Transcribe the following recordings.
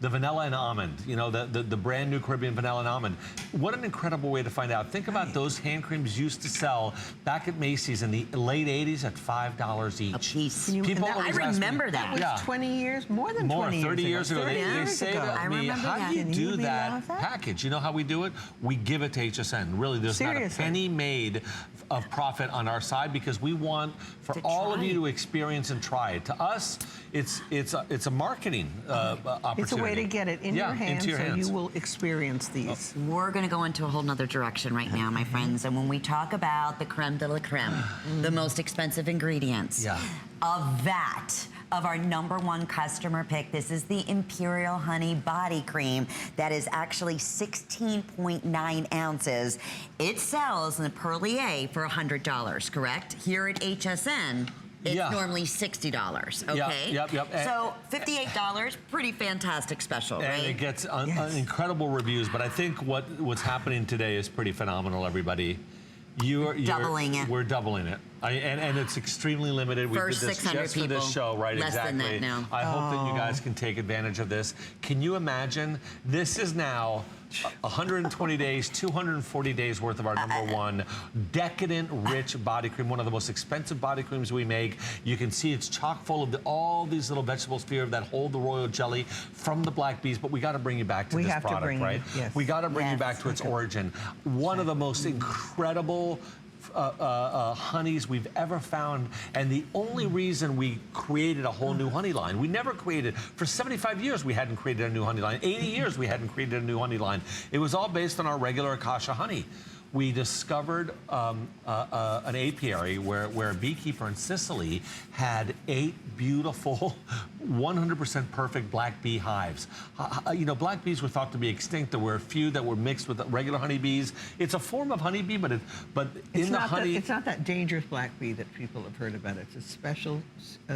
the vanilla and almond, you know, the brand new Caribbean vanilla and almond. What an incredible way to find out. Think about those hand creams used to sell back at Macy's in the late 80s at $5 each. A piece. People I remember that. That was 20 years, more than 20 years 30 years ago. They say to me, how do you do that package? You know how we do it? We give it to HSN. Really, there's not a penny made of profit on our side because we want for all of you to experience and try it. To us, it's a marketing opportunity. It's a way to get it in your hands, so you will experience these. We're going to go into a whole nother direction right now, my friends. And when we talk about the creme de la creme, the most expensive ingredients of that, of our #1 customer pick, this is the Imperial Honey Body Cream that is actually 16.9 ounces. It sells in the Perlier for $100, correct? Here at HSN, it's normally $60, okay? Yep. So $58, pretty fantastic special, right? And it gets incredible reviews, but I think what's happening today is pretty phenomenal, everybody. You're doubling it. We're doubling it. And it's extremely limited. We did this just for this show, right? Less than that now. I hope that you guys can take advantage of this. Can you imagine? This is now 120 days, 240 days worth of our #1 decadent, rich body cream, one of the most expensive body creams we make. You can see it's chock full of all these little vegetables here that hold the royal jelly from the black bees, but we got to bring you back to this product, right? We got to bring you back to its origin. One of the most incredible honeys we've ever found, and the only reason we created a whole new honey line. We never created, for 75 years we hadn't created a new honey line, 80 years we hadn't created a new honey line. It was all based on our regular Akasha honey. We discovered an apiary where a beekeeper in Sicily had 8 beautiful, 100% perfect black bee hives. You know, black bees were thought to be extinct. There were a few that were mixed with regular honeybees. It's a form of honeybee, but it's not that dangerous black bee that people have heard about. It's a special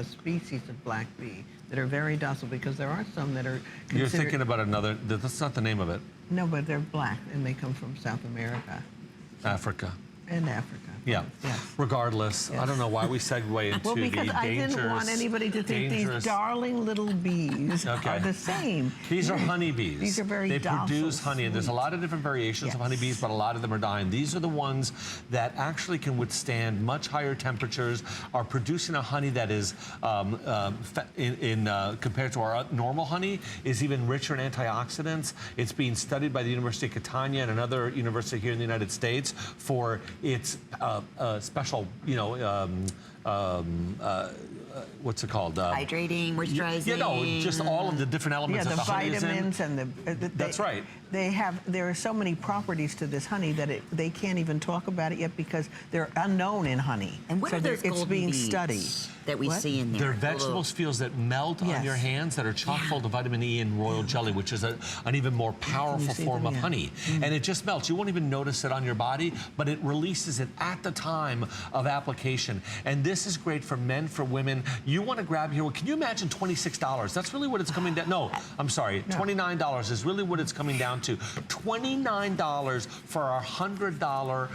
species of black bee that are very docile, because there are some that are considered... You're thinking about another, that's not the name of it. No, but they're black, and they come from South America. Africa. And Africa. Yeah. Regardless, I don't know why we segue into well, because the I didn't want anybody to think these darling little bees are the same. These are honeybees. These are very docile, They produce honey, and there's a lot of different variations of honeybees, but a lot of them are dying. These are the ones that actually can withstand much higher temperatures, are producing a honey that is, compared to our normal honey, is even richer in antioxidants. It's being studied by the University of Catania and another university here in the United States for its special, you know, what's it called? Hydrating, moisturizing. You know, just all of the different elements that the honey is in. Yeah, the vitamins and that's right. There are so many properties to this honey that they can't even talk about it yet because they're unknown in honey. And what are those it's being studied that we see in there? They're vegetables fields that melt on your hands that are chock full of vitamin E and royal jelly, which is an even more powerful form of honey. And it just melts. You won't even notice it on your body, but it releases it at the time of application. And this is great for men, for women. You want to grab here, can you imagine $26? That's really what it's coming down. No, I'm sorry, $29 is really what it's coming down to. $29 for our $100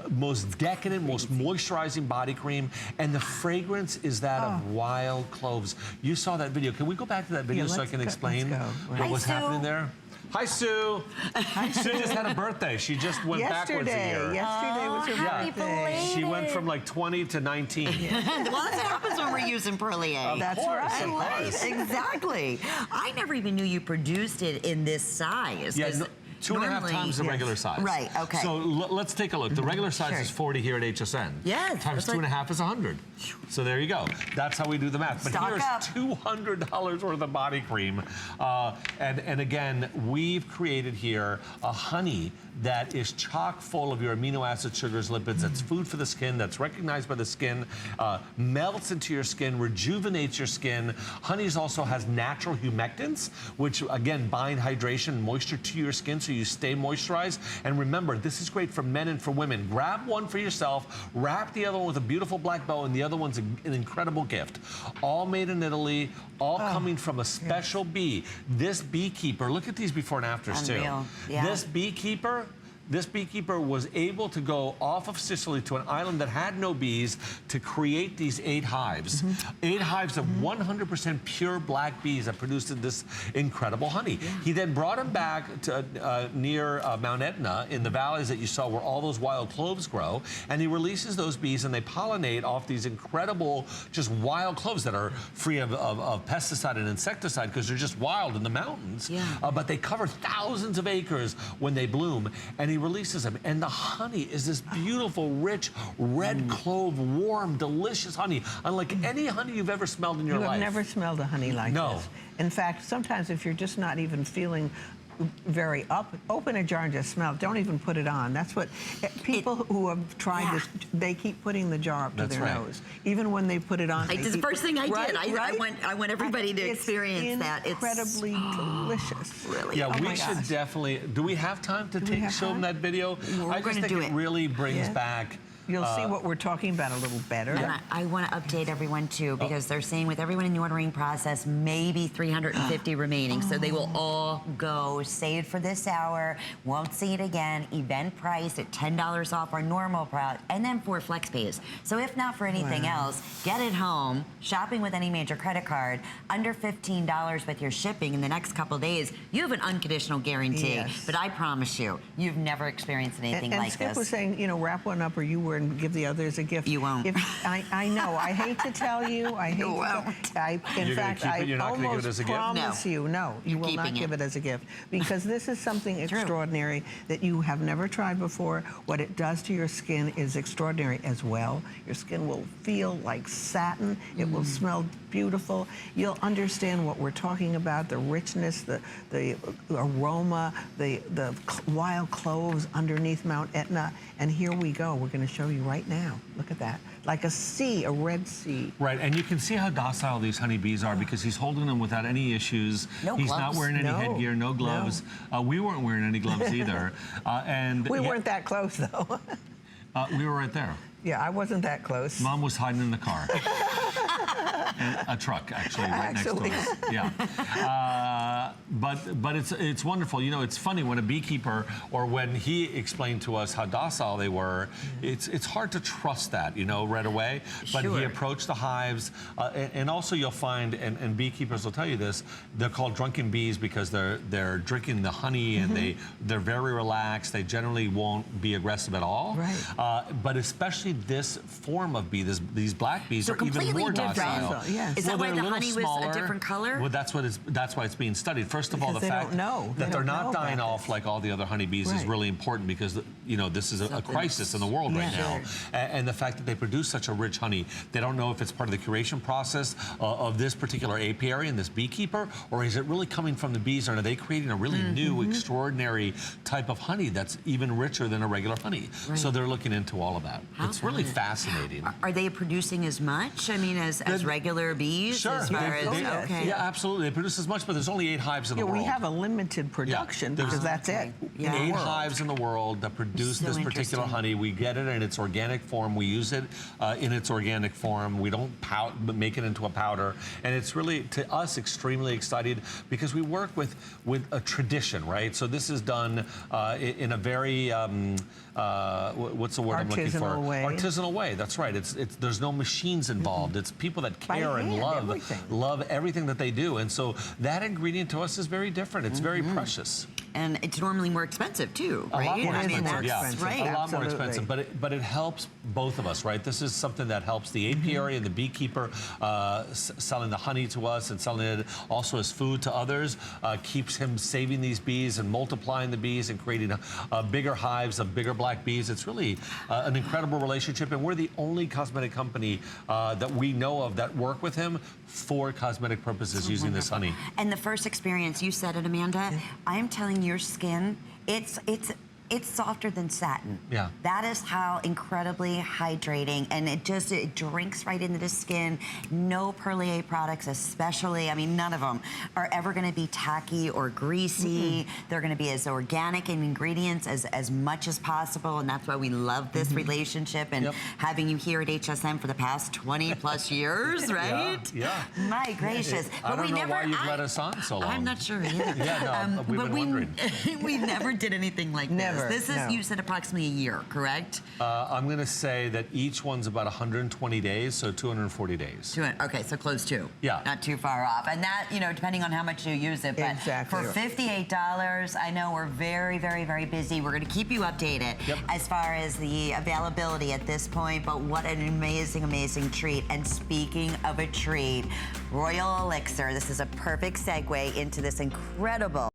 most decadent, most moisturizing body cream, and the fragrance is that of wild cloves. You saw that video. Can we go back to that video so I can explain what was happening there? Hi, Sue. Sue just had a birthday. She just went backwards a year. Yesterday was her birthday. She went from like 20 to 19. Well, that's what happens when we're using Perlier. That's right. Exactly. I never even knew you produced it in this size. Yeah, 2.5 times the regular size. Right, okay. So let's take a look. The regular size is 40 here at HSN. Yes. Times 2.5 is 100. So there you go. That's how we do the math. But here's $200 worth of body cream. And again, we've created here a honey that is chock full of your amino acid, sugars, lipids. That's food for the skin. That's recognized by the skin. Melts into your skin, rejuvenates your skin. Honey also has natural humectants, which again bind hydration and moisture to your skin so you stay moisturized. And remember, this is great for men and for women. Grab one for yourself, wrap the other one with a beautiful black bow, and the other one's an incredible gift. All made in Italy, all coming from a special bee. This beekeeper, look at these before and afters too. This beekeeper this beekeeper was able to go off of Sicily to an island that had no bees to create these 8 hives. 8 hives of 100% pure black bees that produced this incredible honey. He then brought them back to near Mount Etna in the valleys that you saw where all those wild cloves grow, and he releases those bees and they pollinate off these incredible just wild cloves that are free of pesticide and insecticide because they're just wild in the mountains. But they cover thousands of acres when they bloom, and he releases them. And the honey is this beautiful, rich, red clove, warm, delicious honey, unlike any honey you've ever smelled in your life. You have never smelled a honey like this. In fact, sometimes if you're just not even feeling very up, open a jar and just smell it. Don't even put it on. That's what people who have tried this, they keep putting the jar up to their nose. Even when they put it on. It's the first thing I did. I want everybody to experience that. It's incredibly delicious. Really? Yeah, we should definitely. Do we have time to show them that video? I just think it really brings back. You'll see what we're talking about a little better. And I want to update everyone too, because they're saying with everyone in the ordering process, maybe 350 remaining. So they will all go saved for this hour, won't see it again, event price at $10 off our normal product, and then 4 flex pays. So if not for anything else, get it home, shopping with any major credit card, under $15 with your shipping in the next couple of days, you have an unconditional guarantee. But I promise you, you've never experienced anything like Skip this. was saying, you know, wrap one up or you were and give the others a gift. You won't. I know. I hate to tell you. I hate in fact, I almost promise you, no, you will not give it as a gift, because this is something extraordinary that you have never tried before. What it does to your skin is extraordinary as well. Your skin will feel like satin. It will smell beautiful. You'll understand what we're talking about, the richness, the aroma, the wild cloves underneath Mount Etna. And here we go. We're going to show you right now. Look at that. Like a sea, a red sea. Right, and you can see how docile these honeybees are because he's holding them without any issues. He's not wearing any headgear, no gloves. We weren't wearing any gloves either. And we weren't that close, though. We were right there. Yeah, I wasn't that close. Mom was hiding in the car. A truck, actually, right next to us. Yeah. But it's wonderful. You know, it's funny when a beekeeper, or when he explained to us how docile they were, it's hard to trust that, you know, right away. But he approached the hives, and also you'll find, and beekeepers will tell you this, they're called drunken bees because they're drinking the honey and they're very relaxed. They generally won't be aggressive at all. But especially this form of bee, these black bees are even more docile. Is that why the honey was a different color? Well, that's why it's being studied. First of all, the fact that they're not dying off like all the other honeybees is really important because, you know, this is a crisis in the world right now. And the fact that they produce such a rich honey, they don't know if it's part of the curation process of this particular apiary and this beekeeper, or is it really coming from the bees, or are they creating a really new, extraordinary type of honey that's even richer than a regular honey? So they're looking into all of that. It's really fascinating. Are they producing as much? I mean, as regular bees? Sure. Yeah, absolutely. They produce as much, but there's only 8 hives in the world. We have a limited production because that's it. 8 hives in the world that produce this particular honey. We get it in its organic form. We use it in its organic form. We don't make it into a powder. And it's really, to us, extremely excited because we work with a tradition, right? So this is done in a very, what's the word I'm looking for? Artisanal way. That's right. There's no machines involved. It's people that care and love everything that they do. And so that ingredient to us is very different. It's very precious. And it's normally more expensive too, right? A lot more expensive, Right. A lot more expensive, but it helps both of us, right? This is something that helps the apiary and the beekeeper selling the honey to us and selling it also as food to others, keeps him saving these bees and multiplying the bees and creating bigger hives of bigger black bees. It's really an incredible relationship, and we're the only cosmetic company that we know of that work with him for cosmetic purposes using this honey. And the first experience, you said it, Amanda, I'm telling your skin, it's softer than satin. Yeah. That is how incredibly hydrating, and it drinks right into the skin. No Perlier products especially, I mean, none of them are ever gonna be tacky or greasy. They're gonna be as organic in ingredients as much as possible, and that's why we love this relationship and having you here at HSN for the past 20 plus years, right? Yeah. My gracious. I don't know why you've let us on so long. I'm not sure either. We've been wondering. We never did anything like this. This is, you said approximately a year, correct? I'm going to say that each one's about 120 days, so 240 days. Okay, so close to. Yeah. Not too far off. And that, you know, depending on how much you use it. But exactly. For $58, I know we're very, very, very busy. We're going to keep you updated as far as the availability at this point, but what an amazing, amazing treat. And speaking of a treat, Royal Elixir, this is a perfect segue into this incredible